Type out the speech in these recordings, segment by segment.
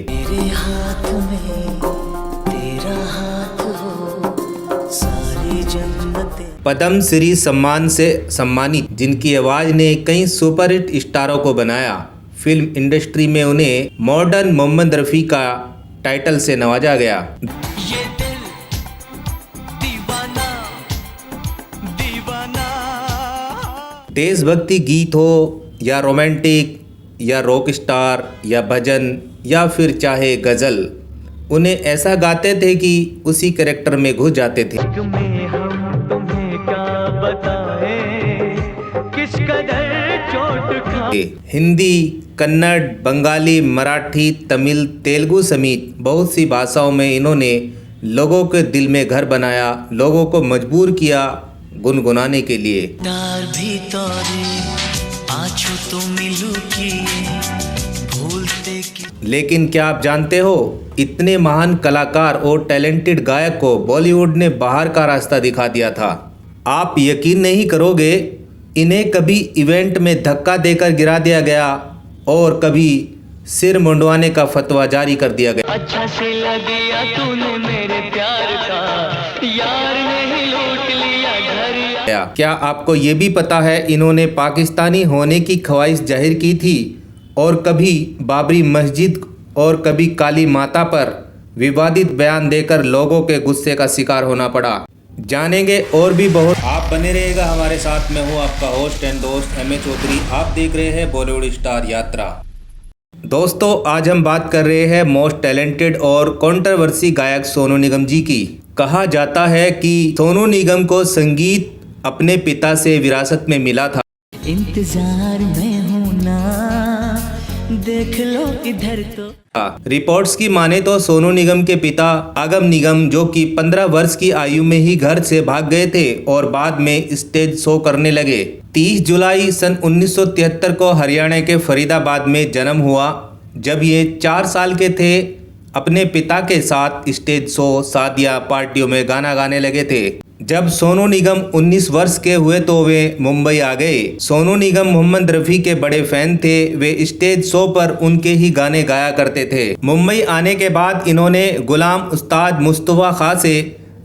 मेरे हाथ में तेरा हाथ हो, सारी जन्नतें। पद्म श्री सम्मान से सम्मानित, जिनकी आवाज ने कई सुपरहिट स्टारों को बनाया। फिल्म इंडस्ट्री में उन्हें मॉडर्न मोहम्मद रफ़ी का टाइटल से नवाजा गया। ये दिल दीवाना दीवाना। देशभक्ति गीत हो या रोमांटिक या रॉक स्टार या भजन या फिर चाहे गज़ल, उन्हें ऐसा गाते थे कि उसी कैरेक्टर में घुस जाते थे। में हम तुम्हें क्या बताएं, किस कदर चोट खा। हिंदी, कन्नड़, बंगाली, मराठी, तमिल, तेलुगु समेत बहुत सी भाषाओं में इन्होंने लोगों के दिल में घर बनाया, लोगों को मजबूर किया गुनगुनाने के लिए। तार भी तोरे आछू तो मिलू की भूलते की। लेकिन क्या आप जानते हो, इतने महान कलाकार और टैलेंटेड गायक को बॉलीवुड ने बाहर का रास्ता दिखा दिया था। आप यकीन नहीं करोगे, इन्हें कभी इवेंट में धक्का देकर गिरा दिया गया और कभी सिर मुंडवाने का फतवा जारी कर दिया गया। अच्छा से लगिया तूने मेरे प्यार का, यार ने ही लूट लिया घर। क्या आपको ये भी पता है, इन्होंने पाकिस्तानी होने की ख्वाहिश जाहिर की थी और कभी बाबरी मस्जिद और कभी काली माता पर विवादित बयान देकर लोगों के गुस्से का शिकार होना पड़ा। जानेंगे और भी बहुत। आप बने रहेगा हमारे साथ। मैं हूँ आपका होस्ट एंड दोस्त एम ए चौधरी। आप देख रहे हैं बॉलीवुड स्टार यात्रा। दोस्तों, आज हम बात कर रहे हैं मोस्ट टैलेंटेड और कंट्रोवर्सी गायक सोनू निगम जी की। कहा जाता है कि सोनू निगम को संगीत अपने पिता से विरासत में मिला था। इंतजार में हूँ ना, देख लो इधर तो। रिपोर्ट्स की माने तो सोनू निगम के पिता आगम निगम, जो कि 15 वर्ष की आयु में ही घर से भाग गए थे और बाद में स्टेज शो करने लगे। 30 जुलाई सन 1973 को हरियाणा के फरीदाबाद में जन्म हुआ। जब ये 4 साल के थे, अपने पिता के साथ स्टेज शो, शादियां, पार्टियों में गाना गाने लगे थे। जब सोनू निगम 19 वर्ष के हुए तो वे मुंबई आ गए। सोनू निगम मोहम्मद रफ़ी के बड़े फैन थे। वे स्टेज शो पर उनके ही गाने गाया करते थे। मुंबई आने के बाद इन्होंने गुलाम उस्ताद मुस्तफा खां से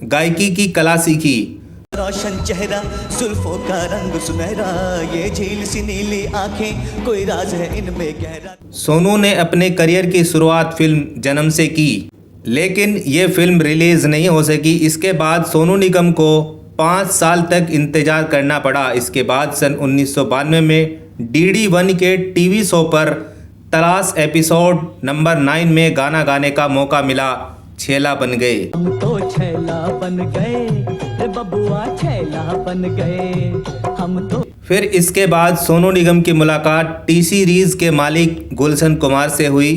गायकी की कला सीखी। रोशन चेहरा, जुल्फों का रंग सुनहरा, ये झील सी नीली आंखें, कोई राज है इनमें गहरा। सोनू ने अपने करियर की शुरुआत फिल्म जन्म से की, लेकिन ये फिल्म रिलीज नहीं हो सकी। इसके बाद सोनू निगम को 5 साल तक इंतजार करना पड़ा। इसके बाद सन 1992 में DD1 के टीवी शो पर तलाश एपिसोड नंबर 9 में गाना गाने का मौका मिला। छैला बन गए। हम तो छैला बन गए रे बबुआ, छैला बन गए हम तो। फिर इसके बाद सोनू निगम की मुलाकात टी सीरीज के मालिक गुलशन कुमार से हुई।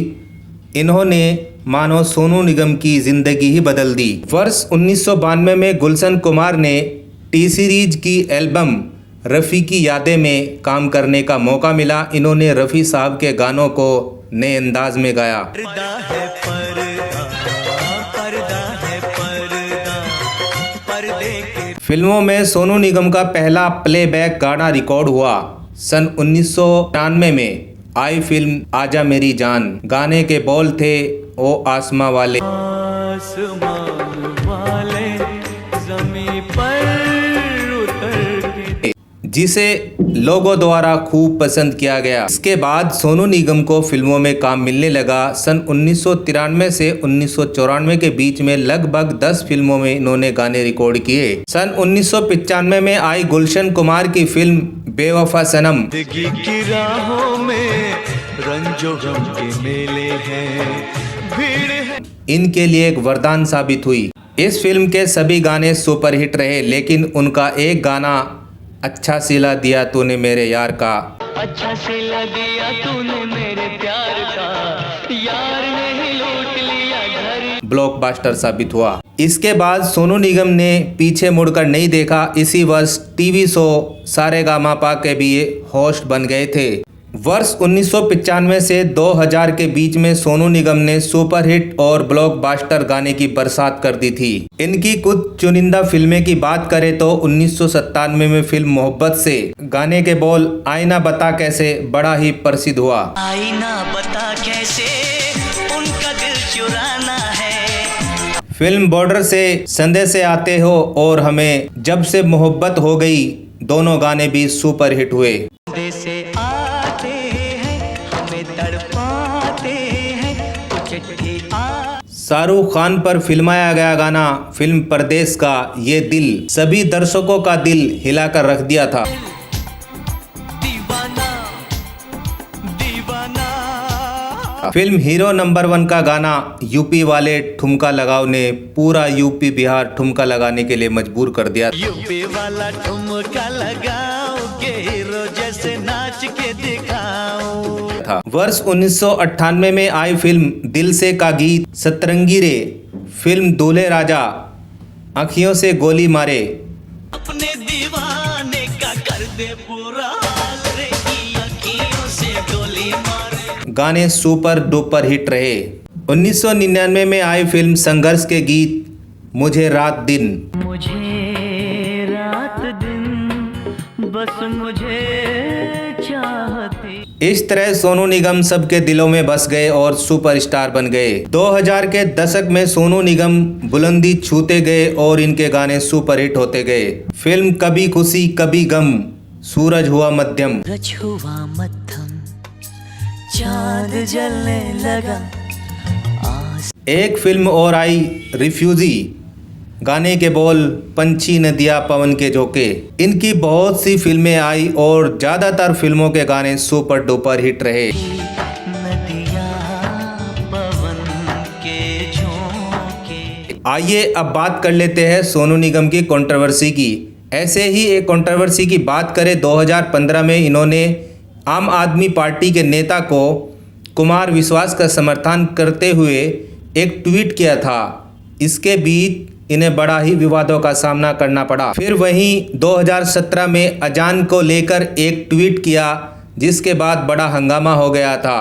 इन्होंने मानो सोनू निगम की जिंदगी ही बदल दी। वर्ष 1992 में गुलशन कुमार ने टी सीरीज की एल्बम रफ़ी की यादें में काम करने का मौका मिला। इन्होंने रफ़ी साहब के गानों को नए अंदाज में गाया। पर्दा है पर्दा, पर्दा है पर्दा, पर्दे के। फिल्मों में सोनू निगम का पहला प्लेबैक गाना रिकॉर्ड हुआ सन 1993 में आई फिल्म आजा मेरी जान। गाने के बोल थे, ओ आसमां वाले आसमान वाले ज़मीं पर उतर के, जिसे लोगों द्वारा खूब पसंद किया गया। इसके बाद सोनू निगम को फिल्मों में काम मिलने लगा। सन 1993 से 1994 के बीच में लगभग 10 फिल्मों में इन्होंने गाने रिकॉर्ड किए। सन 1995 में आई गुलशन कुमार की फिल्म बेवफा सनम। जिंदगी की राहों में रंजो गम के मेले हैं, भीड़ है। इनके लिए एक वरदान साबित हुई। इस फिल्म के सभी गाने सुपरहिट रहे, लेकिन उनका एक गाना अच्छा सिला दिया तूने मेरे यार का, अच्छा से लगिया तूने मेरे प्यार का, यार ने ही लूट लिया घर। ब्लॉकबस्टर साबित हुआ। इसके बाद सोनू निगम ने पीछे मुड़कर नहीं देखा। इसी वर्ष टीवी शो सारेगामापा के भी होस्ट बन गए थे। वर्ष 1995 से 2000 के बीच में सोनू निगम ने सुपरहिट और ब्लॉकबस्टर गाने की बरसात कर दी थी। इनकी कुछ चुनिंदा फिल्में की बात करें तो 1997 में फिल्म मोहब्बत से गाने के बोल आईना बता कैसे बड़ा ही प्रसिद्ध हुआ। आईना बता कैसे उनका दिल चुराना है। फिल्म बॉर्डर से संदेश से आते हो और हमें जब से मोहब्बत हो गई दोनों गाने भी सुपरहिट हुए। से आते हैं हमें तड़पाते हैं चिट्ठी शाहरुख खान पर फिल्माया गया गाना फिल्म परदेश का ये दिल सभी दर्शकों का दिल हिलाकर रख दिया था। दीवाना दीवाना। फिल्म हीरो नंबर 1 का गाना यूपी वाले ठुमका लगाओ ने पूरा यूपी बिहार ठुमका लगाने के लिए मजबूर कर दिया। यूपी वाला ठुमका लगाओ के हीरो जैसे नाच के दिखाओ था। वर्ष 1998 में आई फिल्म दिल से का गीत सतरंगी रे, फिल्म दूल्हे राजा, आँखियों से गोली मारे, अपने दीवाने का कर दे पूरा हाल रे की आँखियों से गोली मारे गाने सुपर डुपर हिट रहे। 1999 में आई फिल्म संघर्ष के गीत मुझे रात दिन, मुझे रात दिन बस मुझे चाहती। इस तरह सोनू निगम सबके दिलों में बस गए और सुपरस्टार बन गए। 2000 के दशक में सोनू निगम बुलंदी छूते गए और इनके गाने सुपरहिट होते गए। फिल्म कभी खुशी कभी गम, सूरज हुआ मध्यम, सूरज हुआ मध्यम, चांद जलने लगा। एक फिल्म और आई रिफ्यूजी, गाने के बोल पंछी नदिया पवन के झोंके। इनकी बहुत सी फिल्में आई और ज्यादातर फिल्मों के गाने सुपर डुपर हिट रहे। नदिया पवन के झोंके। आइए अब बात कर लेते हैं सोनू निगम की कंट्रोवर्सी की। ऐसे ही एक कंट्रोवर्सी की बात करें, 2015 में इन्होंने आम आदमी पार्टी के नेता को कुमार विश्वास का समर्थन करते हुए एक ट्वीट किया था। इसके बीच इन्हें बड़ा ही विवादों का सामना करना पड़ा। फिर वहीं 2017 में अजान को लेकर एक ट्वीट किया जिसके बाद बड़ा हंगामा हो गया था।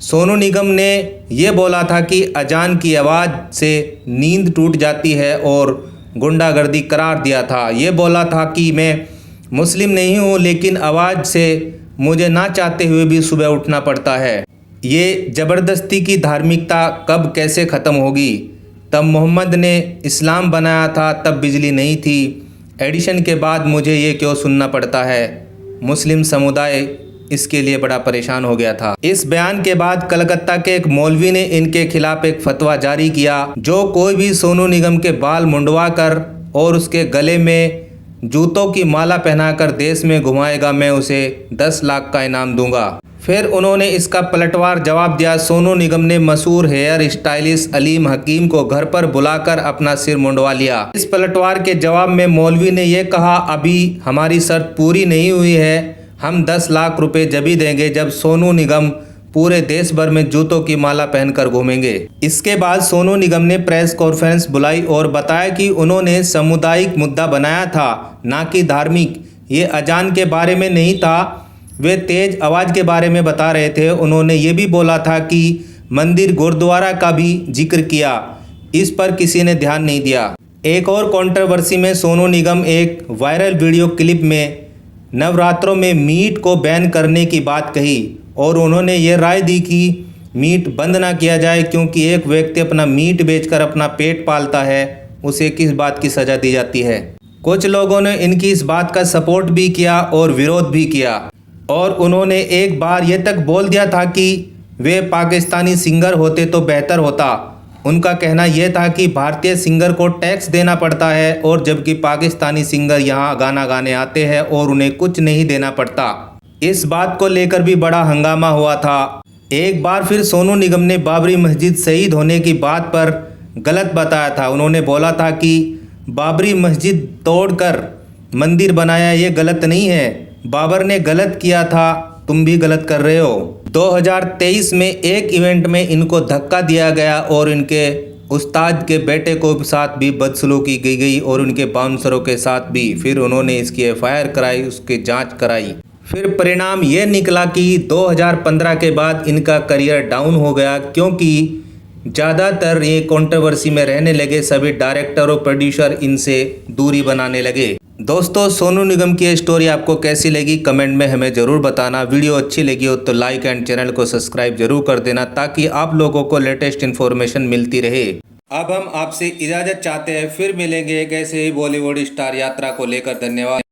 सोनू निगम ने ये बोला था कि अजान की आवाज़ से नींद टूट जाती है और गुंडागर्दी करार दिया था। ये बोला था कि मैं मुस्लिम नहीं हूँ लेकिन आवाज़ से मुझे ना चाहते हुए भी सुबह उठना पड़ता है। ये ज़बरदस्ती की धार्मिकता कब कैसे ख़त्म होगी? तब मोहम्मद ने इस्लाम बनाया था, तब बिजली नहीं थी। एडिशन के बाद मुझे ये क्यों सुनना पड़ता है? मुस्लिम समुदाय इसके लिए बड़ा परेशान हो गया था। इस बयान के बाद कलकत्ता के एक मौलवी ने इनके खिलाफ एक फतवा जारी किया, जो कोई भी सोनू निगम के बाल मुंडवा कर और उसके गले में जूतों की माला पहनाकर देश में घुमाएगा, मैं उसे 10 लाख का इनाम दूंगा। फिर उन्होंने इसका पलटवार जवाब दिया। सोनू निगम ने मशहूर हेयर स्टाइलिस्ट अलीम हकीम को घर पर बुलाकर अपना सिर मुंडवा लिया। इस पलटवार के जवाब में मौलवी ने यह कहा, अभी हमारी शर्त पूरी नहीं हुई है, हम 10 लाख रुपए जभी देंगे जब सोनू निगम पूरे देश भर में जूतों की माला पहनकर घूमेंगे। इसके बाद सोनू निगम ने प्रेस कॉन्फ्रेंस बुलाई और बताया कि उन्होंने सामुदायिक मुद्दा बनाया था, ना कि धार्मिक। ये अजान के बारे में नहीं था, वे तेज आवाज़ के बारे में बता रहे थे। उन्होंने ये भी बोला था कि मंदिर गुरुद्वारा का भी जिक्र किया, इस पर किसी ने ध्यान नहीं दिया। एक और कंट्रोवर्सी में सोनू निगम एक वायरल वीडियो क्लिप में नवरात्रों में मीट को बैन करने की बात कही और उन्होंने ये राय दी कि मीट बंद ना किया जाए, क्योंकि एक व्यक्ति अपना मीट बेचकर अपना पेट पालता है, उसे किस बात की सज़ा दी जाती है। कुछ लोगों ने इनकी इस बात का सपोर्ट भी किया और विरोध भी किया और उन्होंने एक बार ये तक बोल दिया था कि वे पाकिस्तानी सिंगर होते तो बेहतर होता। उनका कहना यह था कि भारतीय सिंगर को टैक्स देना पड़ता है और जबकि पाकिस्तानी सिंगर यहाँ गाना गाने आते हैं और उन्हें कुछ नहीं देना पड़ता। इस बात को लेकर भी बड़ा हंगामा हुआ था। एक बार फिर सोनू निगम ने बाबरी मस्जिद शहीद होने की बात पर गलत बताया था। उन्होंने बोला था कि बाबरी मस्जिद तोड़कर मंदिर बनाया, ये गलत नहीं है, बाबर ने गलत किया था, तुम भी गलत कर रहे हो। 2023 में एक इवेंट में इनको धक्का दिया गया और इनके उस्ताद के बेटे को साथ भी बदसलूकी की गई और उनके बाउंसरों के साथ भी। फिर उन्होंने इसकी एफआईआर कराई, उसकी जांच कराई। फिर परिणाम ये निकला कि 2015 के बाद इनका करियर डाउन हो गया, क्योंकि ज़्यादातर ये कंट्रोवर्सी में रहने लगे। सभी डायरेक्टर और प्रोड्यूसर इनसे दूरी बनाने लगे। दोस्तों, सोनू निगम की ये स्टोरी आपको कैसी लगी कमेंट में हमें ज़रूर बताना। वीडियो अच्छी लगी हो तो लाइक एंड चैनल को सब्सक्राइब जरूर कर देना, ताकि आप लोगों को लेटेस्ट इन्फॉर्मेशन मिलती रहे। अब हम आपसे इजाज़त चाहते हैं, फिर मिलेंगे एक ऐसे ही बॉलीवुड स्टार यात्रा को लेकर। धन्यवाद।